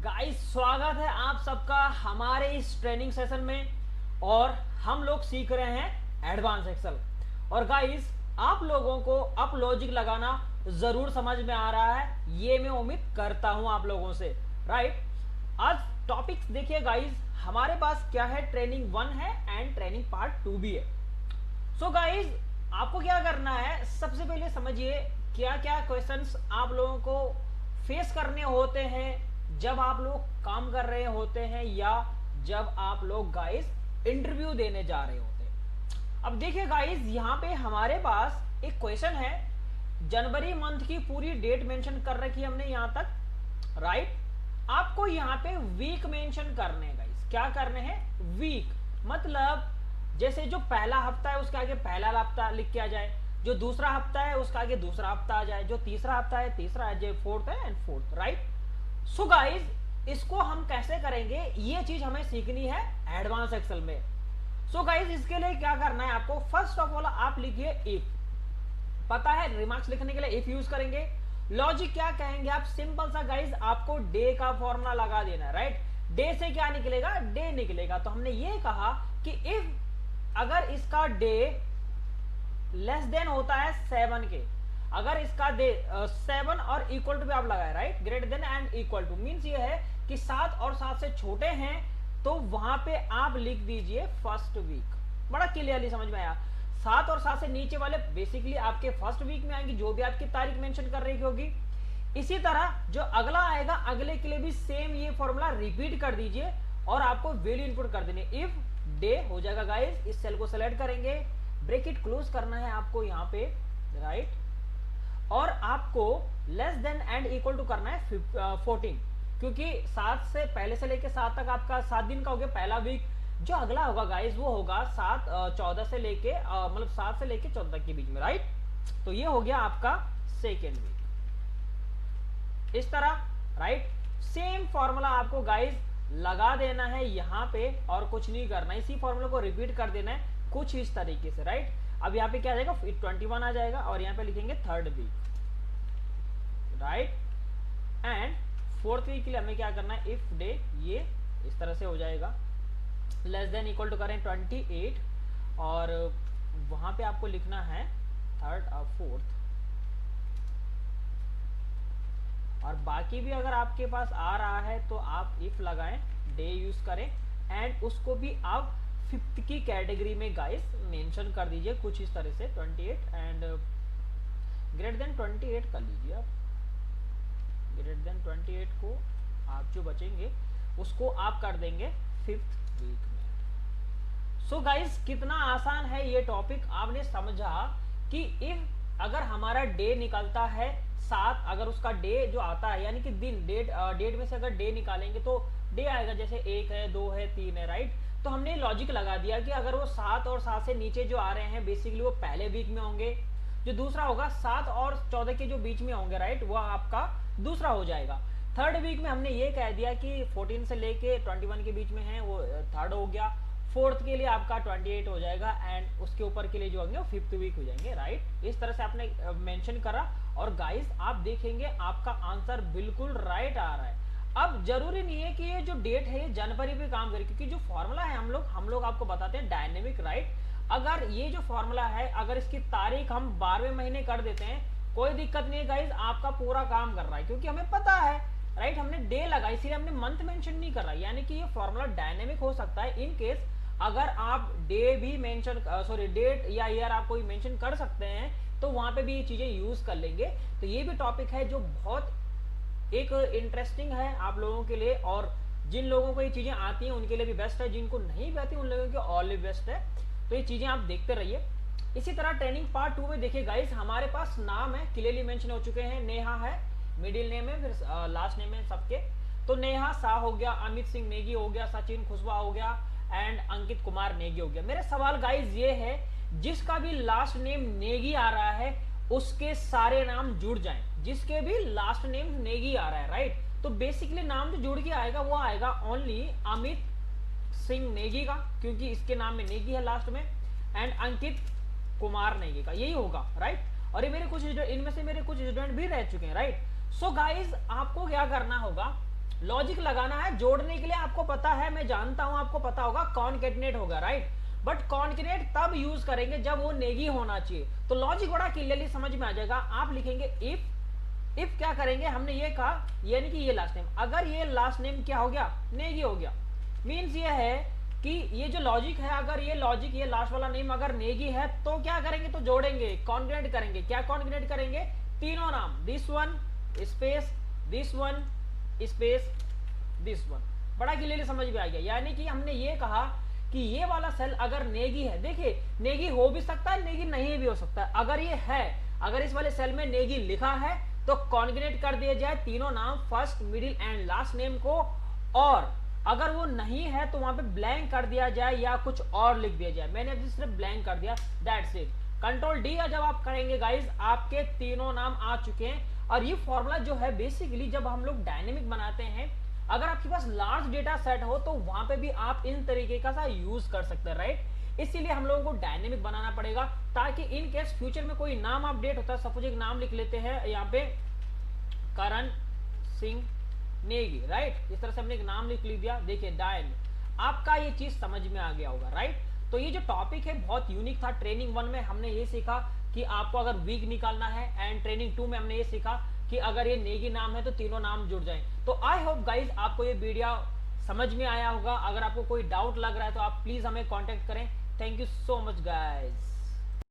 Guys स्वागत है आप सबका हमारे इस ट्रेनिंग सेशन में। और हम लोग सीख रहे हैं एडवांस एक्सेल। और गाइस आप लोगों को अब लॉजिक लगाना जरूर समझ में आ रहा है, ये मैं उम्मीद करता हूं आप लोगों से। राइट, आज टॉपिक्स देखिए गाइस, हमारे पास क्या है, ट्रेनिंग 1 है एंड ट्रेनिंग पार्ट 2 भी है। सो गाइस आपको क्या करना है, सबसे पहले समझिए क्या क्या क्वेश्चंस आप लोगों को फेस करने होते हैं जब आप लोग काम कर रहे होते हैं या जब आप लोग गाइस इंटरव्यू देने जा रहे होते हैं। अब देखिए गाइस, यहाँ पे हमारे पास एक क्वेश्चन है, जनवरी मंथ की पूरी डेट मेंशन कर रखी है हमने यहाँ तक। राइट, आपको यहाँ पे वीक मेंशन करने हैं गाइस। क्या करने हैं? वीक, मतलब जैसे जो पहला हफ्ता है उसके आगे पहला हफ्ता लिख के आ जाए, जो दूसरा हफ्ता है उसका आगे दूसरा हफ्ता आ जाए, जो तीसरा हफ्ता है तीसरा आ जाए, फोर्थ है and fourth. Right, so guys इसको हम कैसे करेंगे, ये चीज हमें सीखनी है एडवांस एक्सेल में। सो गाइज इसके लिए क्या करना है आपको, फर्स्ट ऑफ ऑल आप लिखिए इफ। पता है रिमार्क्स लिखने के लिए इफ यूज करेंगे। लॉजिक क्या कहेंगे आप, सिंपल सा गाइज, आपको डे का फॉर्मूला लगा देना है। राइट, डे से क्या निकलेगा, डे निकलेगा। तो हमने ये कहा कि इफ अगर इसका डे लेस देन होता है 7 के, अगर इसका डे 7 और इक्वल टू भी आप लगाए, right, greater than and equal to means ये है कि 7 और 7 से छोटे हैं, तो वहां पे आप लिख दीजिए फर्स्ट वीक। बड़ा क्लियरली समझ में आया। 7 और 7 से नीचे वाले बेसिकली आपके फर्स्ट वीक में आएंगे, जो भी आपकी तारीख मेंशन कर रही होगी। इसी तरह जो अगला आएगा, अगले के लिए भी सेम ये फॉर्मूला रिपीट कर दीजिए और आपको वैल्यू इनपुट कर देनी। इफ डे हो जाएगा गाइस, इस सेल को सेलेक्ट करेंगे, ब्रैकेट क्लोज करना है आपको यहाँ पे। राइट, और आपको less than and equal to करना है 14, क्योंकि 7 से पहले से लेके 7 तक आपका 7 दिन का हो गया पहला वीक। जो अगला होगा गाइस वो होगा 14 से लेके मतलब 7 से लेके 14 तक के बीच में। राइट, तो ये हो गया आपका सेकेंड वीक। इस तरह राइट, सेम फॉर्मूला आपको गाइस लगा देना है यहाँ पे और कुछ नहीं करना, इसी फॉर्मूला को रिपीट कर देना है कुछ इस तरीके से। राइट, अब यहाँ पे क्या आ जाएगा, 21 आ जाएगा और यहाँ पे लिखेंगे third week. Right, and fourth week के लिए हमें क्या करना है, इफ डे ये इस तरह से हो जाएगा, लेस देन इक्वल टू करें 28 और वहां पे आपको लिखना है थर्ड और फोर्थ। और बाकी भी अगर आपके पास आ रहा है तो आप इफ लगाएं, डे यूज करें एंड उसको भी आप फिफ्थ की कैटेगरी में गाइस मेंशन कर दीजिए कुछ इस तरह से 28 एंड ग्रेटर देन 28 कर लीजिए आप। ग्रेटर देन 28 को आप जो बचेंगे उसको आप कर देंगे फिफ्थ वीक में। सो गाइस कितना आसान है ये टॉपिक, आपने समझा कि इफ अगर हमारा डे निकलता है 7, अगर उसका डे जो आता है यानी कि दिन, डेट में से अगर डे निकालेंगे तो डे आएगा, जैसे 1 है 2 है 3 है। राइट, तो हमने लॉजिक लगा दिया कि अगर वो 7 और 7 से नीचे जो आ रहे हैं बेसिकली वो पहले वीक में होंगे, जो दूसरा होगा 7 और 14 के जो बीच में होंगे, राइट, वो आपका दूसरा हो जाएगा। थर्ड वीक में हमने ये कह दिया कि 14 से लेके 21 के बीच में है वो थर्ड हो गया। फोर्थ के लिए आपका 28 हो जाएगा एंड उसके ऊपर के लिए जो होंगे वो फिफ्थ वीक हो जाएंगे। राइट, इस तरह से आपने मेंशन करा और गाइस आप देखेंगे आपका आंसर बिल्कुल राइट आ रहा है। अब जरूरी नहीं है कि ये जो डेट है ये जनवरी पे काम करे, क्योंकि जो फॉर्मूला है हम लोग आपको बताते हैं डायनेमिक। राइट, अगर ये जो फॉर्मूला है अगर इसकी तारीख हम 12वें महीने कर देते हैं कोई दिक्कत नहीं है गाइज, आपका पूरा काम कर रहा है, क्योंकि हमें पता है। राइट, हमने डे लगा इसीलिए हमने मंथ मेंशन नहीं कर रहा, यानी कि ये फॉर्मूला डायनेमिक हो सकता है। इन केस अगर आप डे भी मेंशन डेट या ईयर आप कोई मेंशन कर सकते हैं तो वहां पे भी ये चीजें यूज कर लेंगे। तो ये भी टॉपिक है जो बहुत एक इंटरेस्टिंग है आप लोगों के लिए, और जिन लोगों को ये चीजें आती हैं उनके लिए भी बेस्ट है, जिनको नहीं भी आती उन लोगों के ऑल बेस्ट है। तो ये चीजें आप देखते रहिए। इसी तरह ट्रेनिंग पार्ट 2 में देखिए गाइस, हमारे पास नाम है क्लियरली मेंशन हो चुके हैं। नेहा है मिडिल नेम है, फिर लास्ट नेम है सबके। तो नेहा शाह हो गया, अमित सिंह नेगी हो गया, सचिन खुशवा हो गया एंड अंकित कुमार नेगी हो गया। मेरे सवाल गाइस ये है, जिसका भी लास्ट नेम नेगी आ रहा है उसके सारे नाम जुड़ जाएं, जिसके भी लास्ट नेम नेगी आ रहा है। राइट, तो बेसिकली नाम जो जुड़ के आएगा वो आएगा ओनली अमित सिंह नेगी का, क्योंकि इसके नाम में नेगी है लास्ट में, एंड अंकित कुमार नेगी का, यही होगा। राइट, और ये मेरे कुछ इनमें से मेरे कुछ स्टूडेंट भी रह चुके हैं। राइट, सो गाइज आपको क्या करना होगा, लॉजिक लगाना है जोड़ने के लिए, आपको पता है, मैं जानता हूं आपको पता होगा, कॉन्केटनेट होगा, राइट। बट कॉन्केटनेट तब यूज करेंगे जब वो नेगी होना चाहिए। तो लॉजिक बड़ा क्लियरली समझ में आ जाएगा। आप लिखेंगे इफ क्या करेंगे, हमने ये कहा यानी कि ये लास्ट नेम, अगर ये लास्ट नेम क्या हो गया, नेगी हो गया, मीन्स ये है कि ये जो लॉजिक है, अगर ये लॉजिक ये लास्ट वाला नेम अगर नेगी है तो क्या करेंगे, तो जोड़ेंगे, कॉन्ग्रेट करेंगे। क्या कॉन्ग्रेट करेंगे, तीनों नाम, this one space this one space this one. बड़ा क्लियरली समझ में आ गया। यानी कि हमने ये कहा कि ये वाला सेल अगर नेगी है, देखिए नेगी हो भी सकता है, नेगी नहीं भी हो सकता है। अगर ये है, अगर इस वाले सेल में नेगी लिखा है तो कॉन्ग्रेट कर दिया जाए तीनों नाम, first middle and last name को, और अगर वो नहीं है तो वहां पे ब्लैंक कर दिया जाए या कुछ और लिख दिया जाए। मैंने अभी सिर्फ ब्लैंक कर दिया, दैट्स इट। कंट्रोल डी जब आप करेंगे गाइस, आपके तीनों नाम आ चुके हैं। और ये फॉर्मूला जो है बेसिकली जब हम लोग डायनेमिक बनाते हैं, अगर आपके पास लार्ज डेटा सेट हो तो वहां पे भी आप इन तरीके का सा यूज कर सकते हैं, राइट। इसीलिए हम लोगों को डायनेमिक बनाना पड़ेगा, ताकि इन केस फ्यूचर में कोई नाम अपडेट होता है, सपोज एक नाम लिख लेते हैं यहाँ पे करण सिंह नेगी, राइट। इस तरह से हमने एक नाम लिख दिया, देखिए डायन, आपका ये चीज समझ में आ गया होगा, राइट। तो ये जो टॉपिक है बहुत यूनिक था। ट्रेनिंग 1 में हमने ये सीखा कि आपको अगर वीक निकालना है, एंड ट्रेनिंग 2 में हमने ये सीखा कि अगर ये नेगी नाम है तो तीनों नाम जुड़ जाएं। तो आई होप गाइज आपको ये वीडियो समझ में आया होगा। अगर आपको कोई डाउट लग रहा है तो आप प्लीज हमें कांटेक्ट करें। Thank you so much guys.